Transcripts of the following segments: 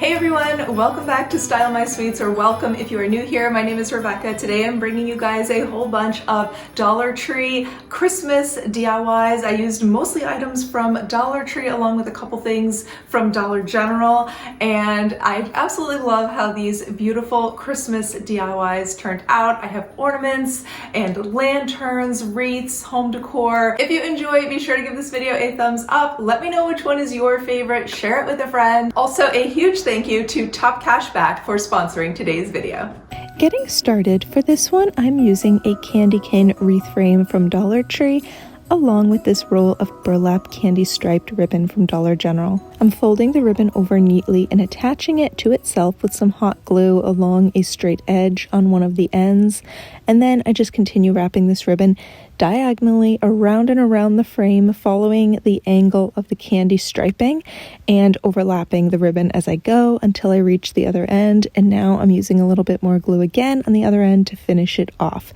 Hey everyone, welcome back to Style My Sweets, or welcome if you are new here. My name is Rebecca. Today I'm bringing you guys a whole bunch of Dollar Tree Christmas DIYs. I used mostly items from Dollar Tree along with a couple things from Dollar General, and I absolutely love how these beautiful Christmas DIYs turned out. I have ornaments and lanterns, wreaths, home decor. If you enjoy, be sure to give this video a thumbs up. Let me know which one is your favorite. Share it with a friend. Also, a huge thank you to Top Cashback for sponsoring today's video. Getting started, for this one I'm using a candy cane wreath frame from Dollar Tree along with this roll of burlap candy striped ribbon from Dollar General. I'm folding the ribbon over neatly and attaching it to itself with some hot glue along a straight edge on one of the ends, and then I just continue wrapping this ribbon diagonally around and around the frame, following the angle of the candy striping and overlapping the ribbon as I go until I reach the other end. And now I'm using a little bit more glue again on the other end to finish it off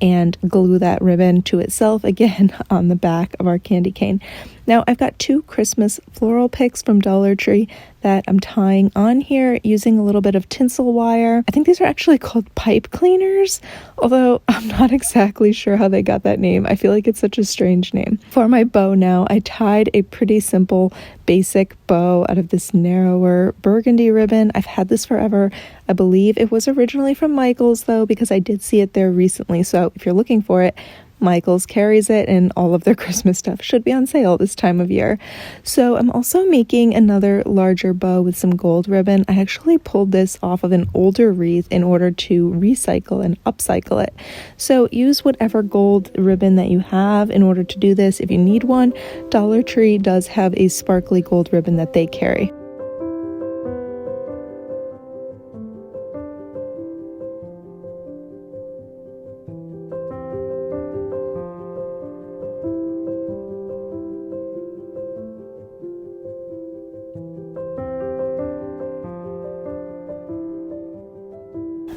and glue that ribbon to itself again on the back of our candy cane. Now I've got two Christmas floral picks from Dollar Tree that I'm tying on here using a little bit of tinsel wire. I think these are actually called pipe cleaners, although I'm not exactly sure how they got that name. I feel like it's such a strange name. For my bow now, I tied a pretty simple basic bow out of this narrower burgundy ribbon. I've had this forever. I believe it was originally from Michael's though, because I did see it there recently. So if you're looking for it, Michael's carries it, and all of their Christmas stuff should be on sale this time of year. So I'm also making another larger bow with some gold ribbon. I actually pulled this off of an older wreath in order to recycle and upcycle it. So use whatever gold ribbon that you have in order to do this. If you need one, Dollar Tree does have a sparkly gold ribbon that they carry.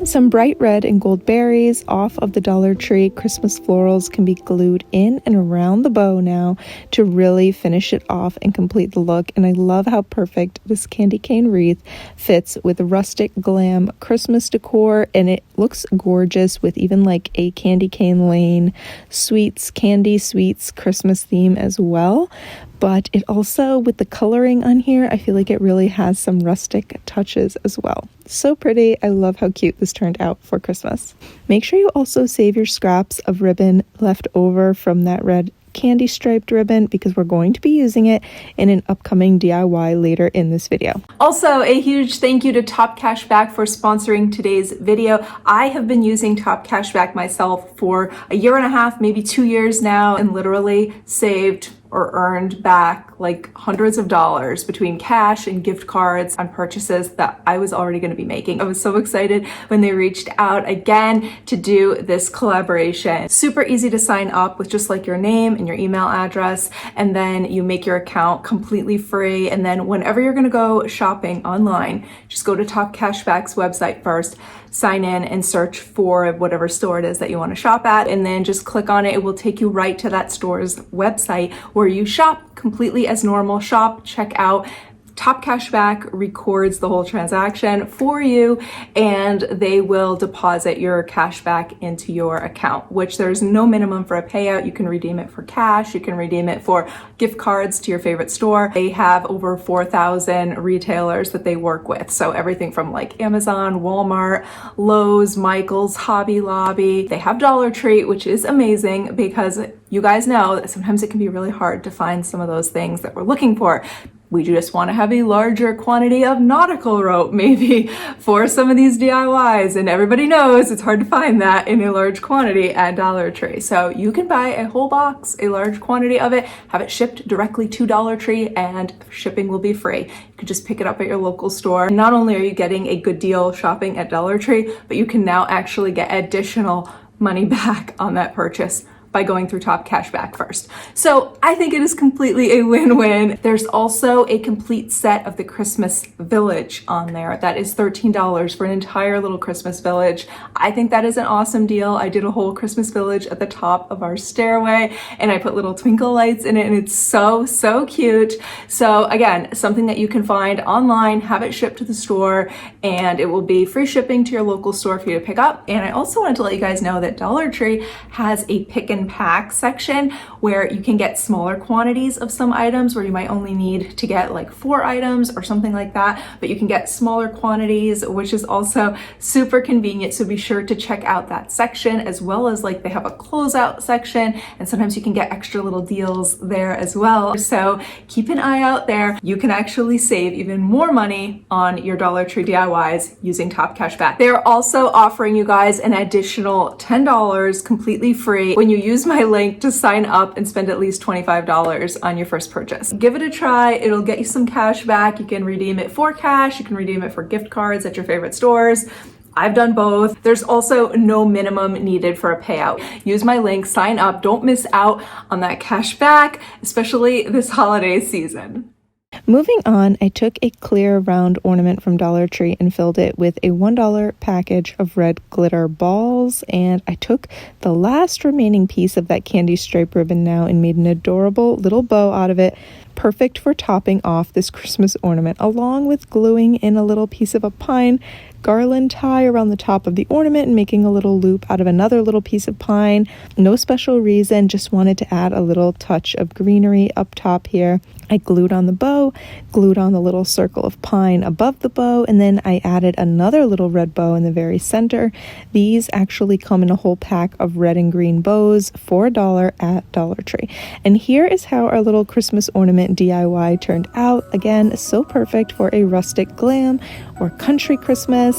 Some bright red and gold berries off of the Dollar Tree Christmas florals can be glued in and around the bow now to really finish it off and complete the look. And I love how perfect this candy cane wreath fits with rustic glam Christmas decor, and it looks gorgeous with even like a candy cane lane sweets, candy sweets Christmas theme as well. But it also, with the coloring on here, I feel like it really has some rustic touches as well. So pretty. I love how cute this turned out for Christmas. Make sure you also save your scraps of ribbon left over from that red candy striped ribbon, because we're going to be using it in an upcoming DIY later in this video. Also, a huge thank you to Top Cashback for sponsoring today's video. I have been using Top Cashback myself for a year and a half, maybe 2 years now, and literally saved or earned back like hundreds of dollars between cash and gift cards on purchases that I was already going to be making. I was so excited when they reached out again to do this collaboration. Super easy to sign up with just like your name and your email address, and then you make your account completely free. And then whenever you're going to go shopping online, just go to Top Cashback's website first, sign in and search for whatever store it is that you want to shop at, and then just click on it. It will take you right to that store's website where you shop completely as normal. Shop, check out. Top Cashback records the whole transaction for you, and they will deposit your cash back into your account, which there's no minimum for a payout. You can redeem it for cash. You can redeem it for gift cards to your favorite store. They have over 4,000 retailers that they work with. So everything from like Amazon, Walmart, Lowe's, Michael's, Hobby Lobby. They have Dollar Tree, which is amazing because you guys know that sometimes it can be really hard to find some of those things that we're looking for. We just want to have a larger quantity of nautical rope maybe for some of these DIYs, and everybody knows it's hard to find that in a large quantity at Dollar Tree. So you can buy a whole box, a large quantity of it, have it shipped directly to Dollar Tree, and shipping will be free. You can just pick it up at your local store. Not only are you getting a good deal shopping at Dollar Tree, but you can now actually get additional money back on that purchase by going through Top Cashback first. So I think it is completely a win-win. There's also a complete set of the Christmas Village on there. That is $13 for an entire little Christmas village. I think that is an awesome deal. I did a whole Christmas village at the top of our stairway and I put little twinkle lights in it and it's so, so cute. So again, something that you can find online, have it shipped to the store, and it will be free shipping to your local store for you to pick up. And I also wanted to let you guys know that Dollar Tree has a pick and pack section where you can get smaller quantities of some items where you might only need to get like 4 items or something like that, but you can get smaller quantities, which is also super convenient. So be sure to check out that section, as well as like they have a closeout section, and sometimes you can get extra little deals there as well. So keep an eye out there. You can actually save even more money on your Dollar Tree DIYs using Top Cashback. They're also offering you guys an additional $10 completely free when you use my link to sign up and spend at least $25 on your first purchase. Give it a try. It'll get you some cash back. You can redeem it for cash. You can redeem it for gift cards at your favorite stores. I've done both. There's also no minimum needed for a payout. Use my link, sign up. Don't miss out on that cash back, especially this holiday season. Moving on, I took a clear round ornament from Dollar Tree and filled it with a $1 package of red glitter balls, and I took the last remaining piece of that candy stripe ribbon now and made an adorable little bow out of it, perfect for topping off this Christmas ornament, along with gluing in a little piece of a pine garland tie around the top of the ornament and making a little loop out of another little piece of pine. No special reason, just wanted to add a little touch of greenery up top here. I glued on the bow, glued on the little circle of pine above the bow, and then I added another little red bow in the very center. These actually come in a whole pack of red and green bows for $1 at Dollar Tree. And here is how our little Christmas ornament DIY turned out. Again, so perfect for a rustic glam or country Christmas.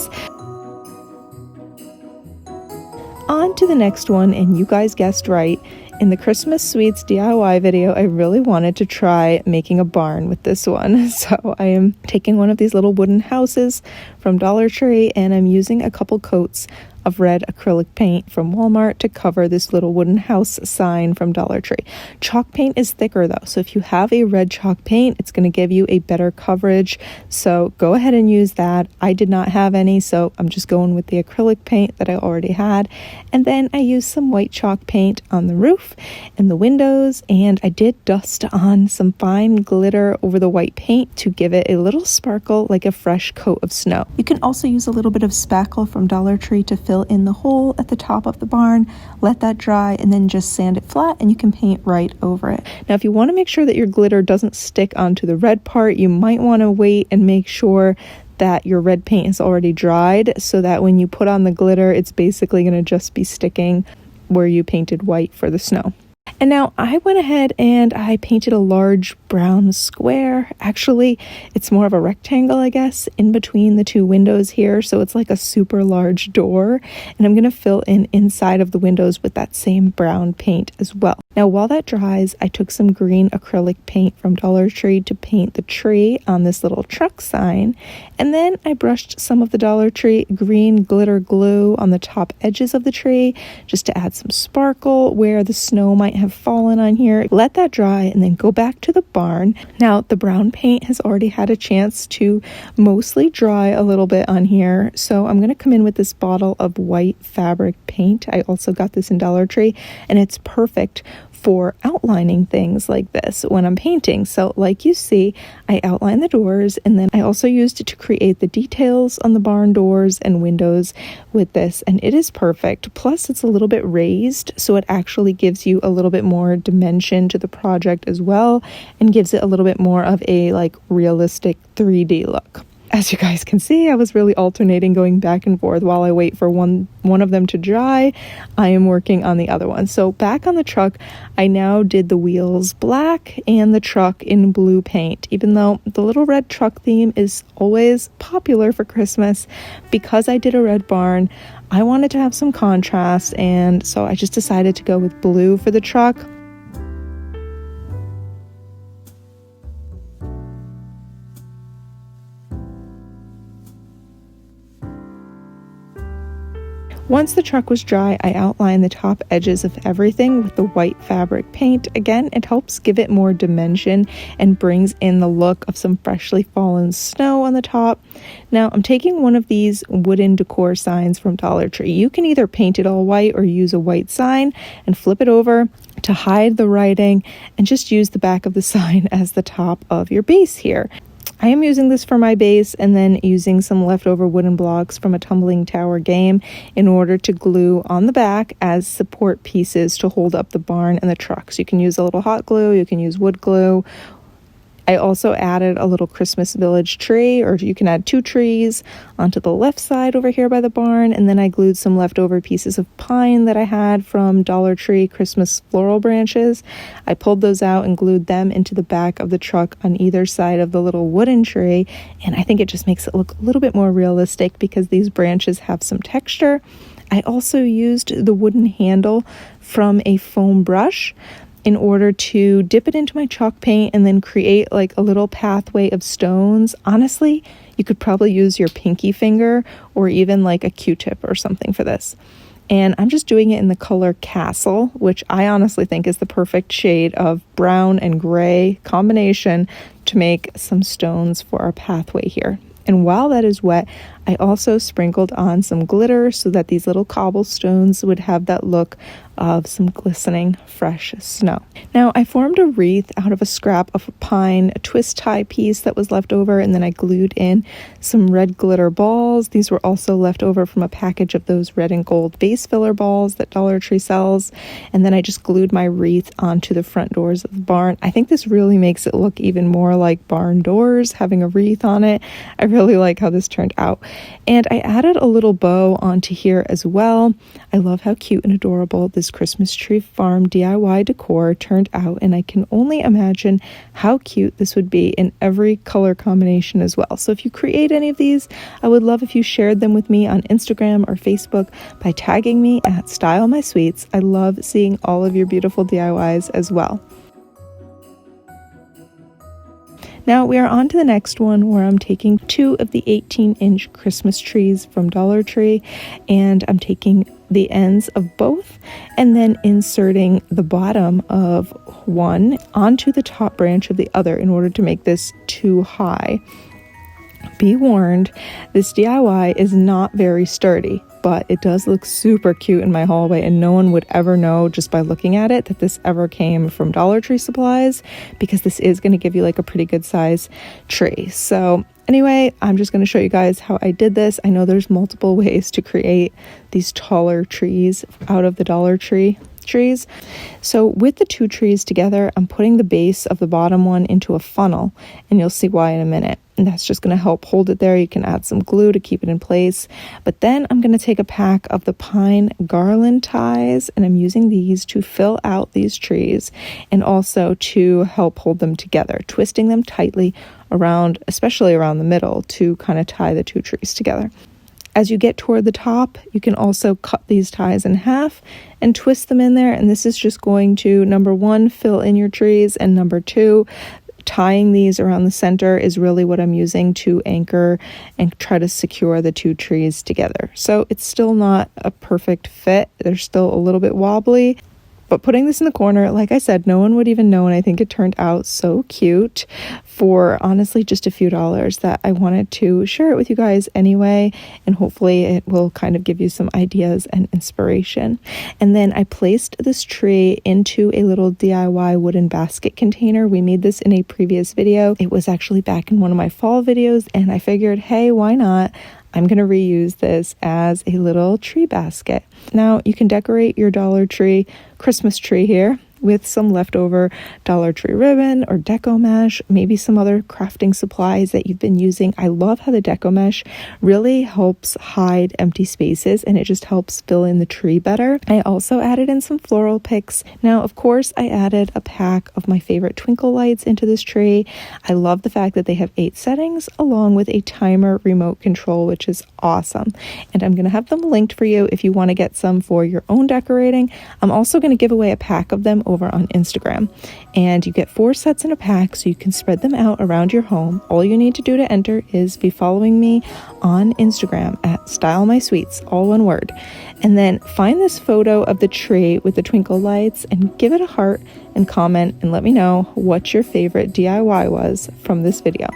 On to the next one, and you guys guessed right. In the Christmas Sweets DIY video, I really wanted to try making a barn with this one. So I am taking one of these little wooden houses from Dollar Tree and I'm using a couple coats of red acrylic paint from Walmart to cover this little wooden house sign from Dollar Tree. Chalk paint is thicker though, so if you have a red chalk paint, it's going to give you a better coverage, so go ahead and use that. I did not have any, so I'm just going with the acrylic paint that I already had. And then I used some white chalk paint on the roof and the windows, and I did dust on some fine glitter over the white paint to give it a little sparkle like a fresh coat of snow. You can also use a little bit of spackle from Dollar Tree to fill in the hole at the top of the barn, let that dry, and then just sand it flat and you can paint right over it. Now, if you want to make sure that your glitter doesn't stick onto the red part, you might want to wait and make sure that your red paint is already dried so that when you put on the glitter, it's basically going to just be sticking where you painted white for the snow. And now I went ahead and I painted a large brown square. Actually, it's more of a rectangle, I guess, in between the two windows here. So it's like a super large door. And I'm going to fill in inside of the windows with that same brown paint as well. Now, while that dries, I took some green acrylic paint from Dollar Tree to paint the tree on this little truck sign. And then I brushed some of the Dollar Tree green glitter glue on the top edges of the tree just to add some sparkle where the snow might have fallen on here. Let that dry and then go back to the barn. Now, the brown paint has already had a chance to mostly dry a little bit on here. So I'm going to come in with this bottle of white fabric paint. I also got this in Dollar Tree and it's perfect for outlining things like this when I'm painting. So like you see, I outline the doors and then I also used it to create the details on the barn doors and windows with this, and it is perfect. Plus it's a little bit raised, so it actually gives you a little bit more dimension to the project as well and gives it a little bit more of a like realistic 3D look. As you guys can see, I was really alternating going back and forth while I wait for one of them to dry. I am working on the other one. So back on the truck, I now did the wheels black and the truck in blue paint. Even though the little red truck theme is always popular for Christmas, because I did a red barn, I wanted to have some contrast, and so I just decided to go with blue for the truck. Once the truck was dry, I outlined the top edges of everything with the white fabric paint. Again, it helps give it more dimension and brings in the look of some freshly fallen snow on the top. Now, I'm taking one of these wooden decor signs from Dollar Tree. You can either paint it all white or use a white sign and flip it over to hide the writing and just use the back of the sign as the top of your base here. I am using this for my base and then using some leftover wooden blocks from a tumbling tower game in order to glue on the back as support pieces to hold up the barn and the truck. So you can use a little hot glue, you can use wood glue. I also added a little Christmas village tree, or you can add 2 trees onto the left side over here by the barn, and then I glued some leftover pieces of pine that I had from Dollar Tree Christmas floral branches. I pulled those out and glued them into the back of the truck on either side of the little wooden tree, and I think it just makes it look a little bit more realistic because these branches have some texture. I also used the wooden handle from a foam brush in order to dip it into my chalk paint and then create like a little pathway of stones. Honestly, you could probably use your pinky finger or even like a Q-tip or something for this. And I'm just doing it in the color Castle, which I honestly think is the perfect shade of brown and gray combination to make some stones for our pathway here. And while that is wet, I also sprinkled on some glitter so that these little cobblestones would have that look of some glistening fresh snow. Now, I formed a wreath out of a scrap of a pine, a twist tie piece that was left over, and then I glued in some red glitter balls. These were also left over from a package of those red and gold vase filler balls that Dollar Tree sells. And then I just glued my wreath onto the front doors of the barn. I think this really makes it look even more like barn doors, having a wreath on it. I really like how this turned out. And I added a little bow onto here as well. I love how cute and adorable this Christmas Tree Farm DIY decor turned out, and I can only imagine how cute this would be in every color combination as well. So if you create any of these, I would love if you shared them with me on Instagram or Facebook by tagging me at Style My Sweets. I love seeing all of your beautiful DIYs as well. Now we are on to the next one, where I'm taking 2 of the 18-inch Christmas trees from Dollar Tree, and I'm taking the ends of both and then inserting the bottom of one onto the top branch of the other in order to make this too high. Be warned, this DIY is not very sturdy, but it does look super cute in my hallway, and no one would ever know just by looking at it that this ever came from Dollar Tree supplies, because this is going to give you like a pretty good size tree. So anyway, I'm just going to show you guys how I did this. I know there's multiple ways to create these taller trees out of the Dollar Tree trees. So with the 2 trees together, I'm putting the base of the bottom one into a funnel, and you'll see why in a minute. And that's just going to help hold it there. You can add some glue to keep it in place. But then I'm going to take a pack of the pine garland ties, and I'm using these to fill out these trees and also to help hold them together, twisting them tightly around, especially around the middle, to kind of tie the 2 trees together. As you get toward the top, you can also cut these ties in half and twist them in there. And this is just going to, number 1, fill in your trees, and number 2, tying these around the center is really what I'm using to anchor and try to secure the 2 trees together. So it's still not a perfect fit. They're still a little bit wobbly. But putting this in the corner, like I said, no one would even know, and I think it turned out so cute for honestly just a few dollars that I wanted to share it with you guys anyway, and hopefully it will kind of give you some ideas and inspiration. And then I placed this tree into a little DIY wooden basket container. We made this in a previous video. It was actually back in one of my fall videos, and I figured, hey, why not? I'm going to reuse this as a little tree basket. Now, you can decorate your Dollar Tree Christmas tree here with some leftover Dollar Tree ribbon or deco mesh, maybe some other crafting supplies that you've been using. I love how the deco mesh really helps hide empty spaces, and it just helps fill in the tree better. I also added in some floral picks. Now, of course, I added a pack of my favorite twinkle lights into this tree. I love the fact that they have 8 settings along with a timer remote control, which is awesome. And I'm going to have them linked for you if you want to get some for your own decorating. I'm also going to give away a pack of them over on Instagram. And you get 4 sets in a pack, so you can spread them out around your home. All you need to do to enter is be following me on Instagram at @StyleMySweets, all one word. And then find this photo of the tree with the twinkle lights and give it a heart and comment and let me know what your favorite DIY was from this video.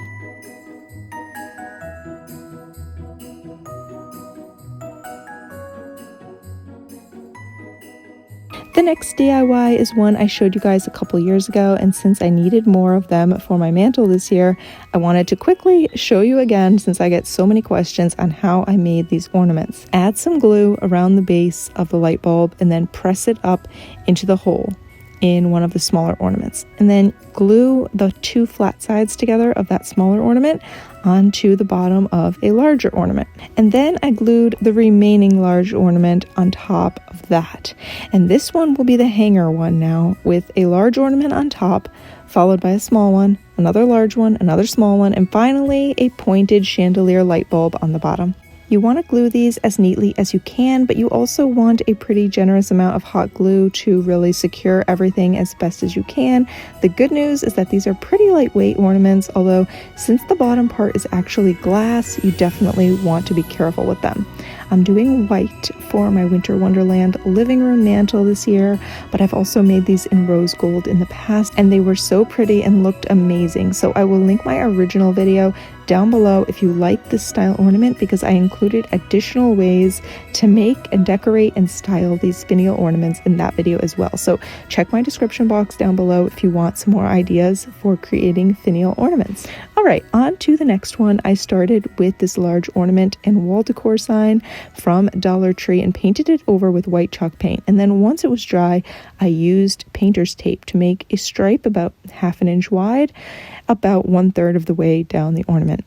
The next DIY is one I showed you guys a couple years ago, and since I needed more of them for my mantle this year, I wanted to quickly show you again since I get so many questions on how I made these ornaments. Add some glue around the base of the light bulb and then press it up into the hole in one of the smaller ornaments, and then glue the 2 flat sides together of that smaller ornament onto the bottom of a larger ornament. And then I glued the remaining large ornament on top of that. And this one will be the hanger one now, with a large ornament on top, followed by a small one, another large one, another small one, and finally a pointed chandelier light bulb on the bottom. You want to glue these as neatly as you can, but you also want a pretty generous amount of hot glue to really secure everything as best as you can. The good news is that these are pretty lightweight ornaments, although since the bottom part is actually glass, you definitely want to be careful with them. I'm doing white for my Winter Wonderland living room mantle this year, but I've also made these in rose gold in the past, and they were so pretty and looked amazing. So I will link my original video down below if you like this style ornament, because I included additional ways to make and decorate and style these finial ornaments in that video as well. So check my description box down below if you want some more ideas for creating finial ornaments. All right, on to the next one. I started with this large ornament and wall decor sign from Dollar Tree and painted it over with white chalk paint. And then once it was dry, I used painter's tape to make a stripe about 1/2 inch wide, about 1/3 of the way down the ornament.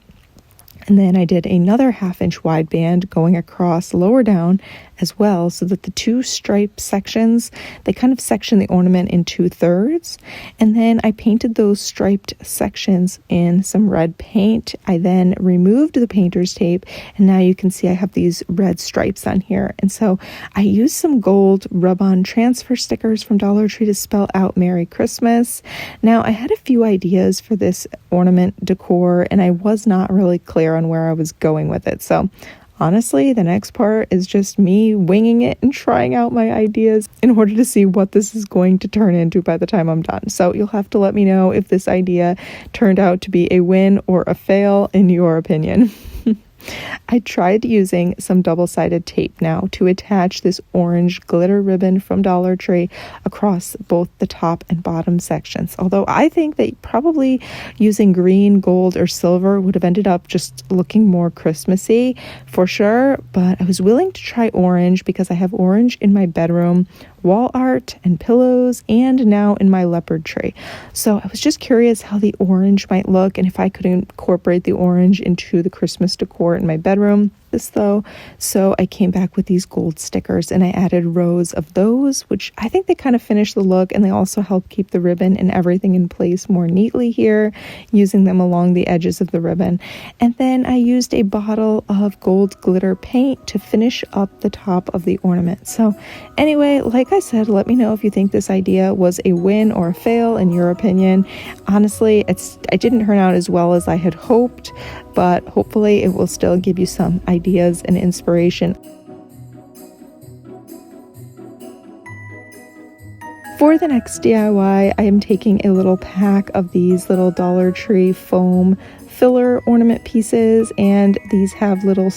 And then I did another 1/2 inch wide band going across lower down as well, so that the 2 stripe sections, they kind of section the ornament in 2/3. And then I painted those striped sections in some red paint. I then removed the painter's tape, and now you can see I have these red stripes on here. And so I used some gold rub-on transfer stickers from Dollar Tree to spell out Merry Christmas. Now I had a few ideas for this ornament decor, and I was not really clear on where I was going with it. So honestly, the next part is just me winging it and trying out my ideas in order to see what this is going to turn into by the time I'm done. So you'll have to let me know if this idea turned out to be a win or a fail in your opinion. I tried using some double-sided tape now to attach this orange glitter ribbon from Dollar Tree across both the top and bottom sections. Although I think that probably using green, gold, or silver would have ended up just looking more Christmassy for sure. But I was willing to try orange because I have orange in my bedroom wall art and pillows, and now in my leopard tree. So I was just curious how the orange might look and if I could incorporate the orange into the Christmas decor in my bedroom. So I came back with these gold stickers and I added rows of those, which I think they kind of finish the look, and they also help keep the ribbon and everything in place more neatly here, using them along the edges of the ribbon. And then I used a bottle of gold glitter paint to finish up the top of the ornament. So anyway, like I said, let me know if you think this idea was a win or a fail in your opinion. Honestly, it didn't turn out as well as I had hoped, but hopefully it will still give you some ideas and inspiration. For the next DIY, I am taking a little pack of these little Dollar Tree foam filler ornament pieces, and these have little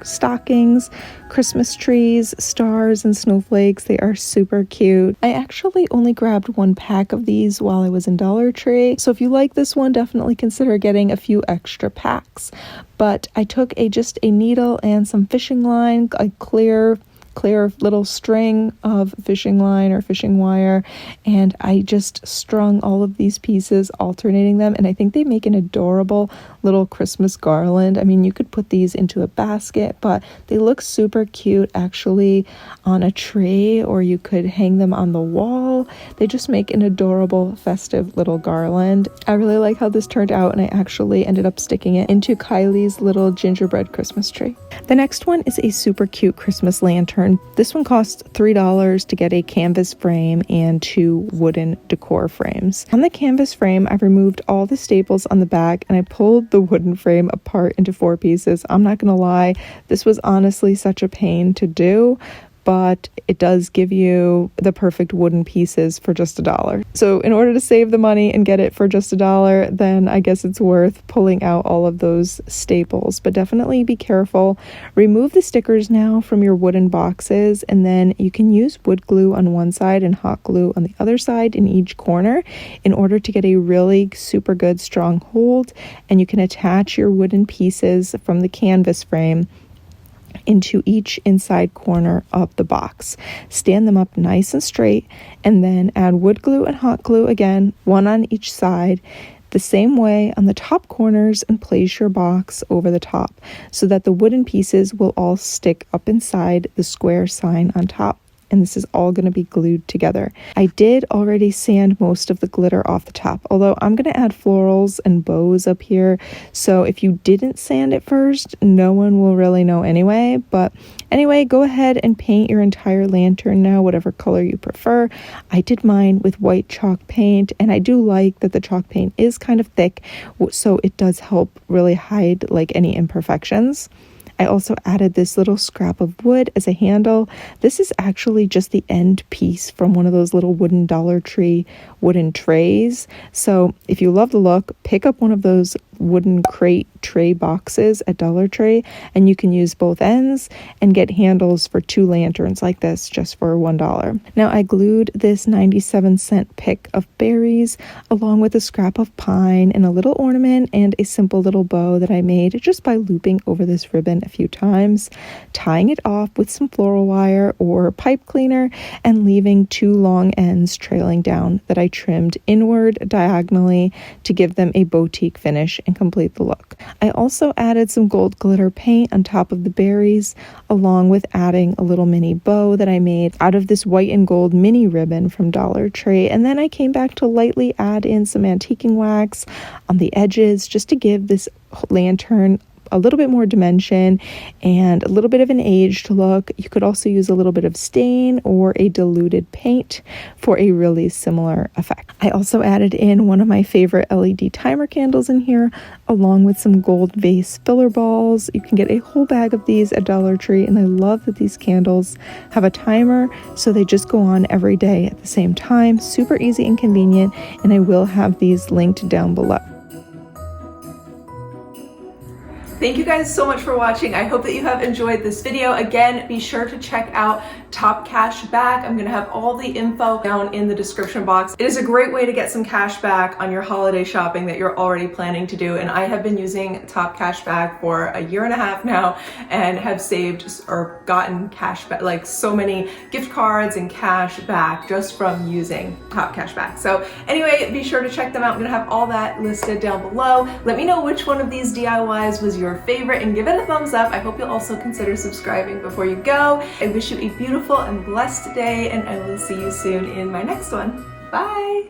stockings, Christmas trees, stars, and snowflakes. They are super cute. I actually only grabbed 1 pack of these while I was in Dollar Tree, so if you like this one, definitely consider getting a few extra packs. But I took just a needle and some fishing line, a clear little string of fishing line or fishing wire, and I just strung all of these pieces, alternating them, and I think they make an adorable little Christmas garland. I mean, you could put these into a basket, but they look super cute actually on a tree, or you could hang them on the wall. They just make an adorable festive little garland. I really like how this turned out, and I actually ended up sticking it into Kylie's little gingerbread Christmas tree. The next one is a super cute Christmas lantern return. This one costs $3 to get a canvas frame and 2 wooden decor frames. On the canvas frame, I removed all the staples on the back and I pulled the wooden frame apart into 4 pieces. I'm not gonna lie, this was honestly such a pain to do, but it does give you the perfect wooden pieces for just $1. So in order to save the money and get it for just $1, then I guess it's worth pulling out all of those staples. But definitely be careful. Remove the stickers now from your wooden boxes, and then you can use wood glue on one side and hot glue on the other side in each corner in order to get a really super good strong hold, and you can attach your wooden pieces from the canvas frame into each inside corner of the box. Stand them up nice and straight, and then add wood glue and hot glue again, one on each side, the same way on the top corners, and place your box over the top so that the wooden pieces will all stick up inside the square sign on top. And this is all going to be glued together. I did already sand most of the glitter off the top, although I'm going to add florals and bows up here. So if you didn't sand it first, no one will really know anyway. But anyway, go ahead and paint your entire lantern now, whatever color you prefer. I did mine with white chalk paint, and I do like that the chalk paint is kind of thick, so it does help really hide like any imperfections. I also added this little scrap of wood as a handle. This is actually just the end piece from one of those little wooden Dollar Tree wooden trays. So if you love the look, pick up one of those wooden crate tray boxes at Dollar Tree, and you can use both ends and get handles for 2 lanterns like this just for $1. Now I glued this 97-cent pick of berries along with a scrap of pine and a little ornament and a simple little bow that I made just by looping over this ribbon a few times, tying it off with some floral wire or pipe cleaner, and leaving 2 long ends trailing down that I trimmed inward diagonally to give them a boutique finish and complete the look. I also added some gold glitter paint on top of the berries, along with adding a little mini bow that I made out of this white and gold mini ribbon from Dollar Tree. And then I came back to lightly add in some antiquing wax on the edges just to give this lantern a little bit more dimension and a little bit of an aged look. You could also use a little bit of stain or a diluted paint for a really similar effect. I also added in one of my favorite LED timer candles in here, along with some gold vase filler balls. You can get a whole bag of these at Dollar Tree, and I love that these candles have a timer, so they just go on every day at the same time. Super easy and convenient, and I will have these linked down below. Thank you guys so much for watching. I hope that you have enjoyed this video. Again, be sure to check out Top Cash Back. I'm gonna have all the info down in the description box. It is a great way to get some cash back on your holiday shopping that you're already planning to do. And I have been using Top Cash Back for a year and a half now and have saved or gotten cash back, like so many gift cards and cash back just from using Top Cash Back. So anyway, be sure to check them out. I'm gonna have all that listed down below. Let me know which one of these DIYs was your favorite and give it a thumbs up. I hope you'll also consider subscribing before you go. I wish you a beautiful and blessed day, and I will see you soon in my next one. Bye!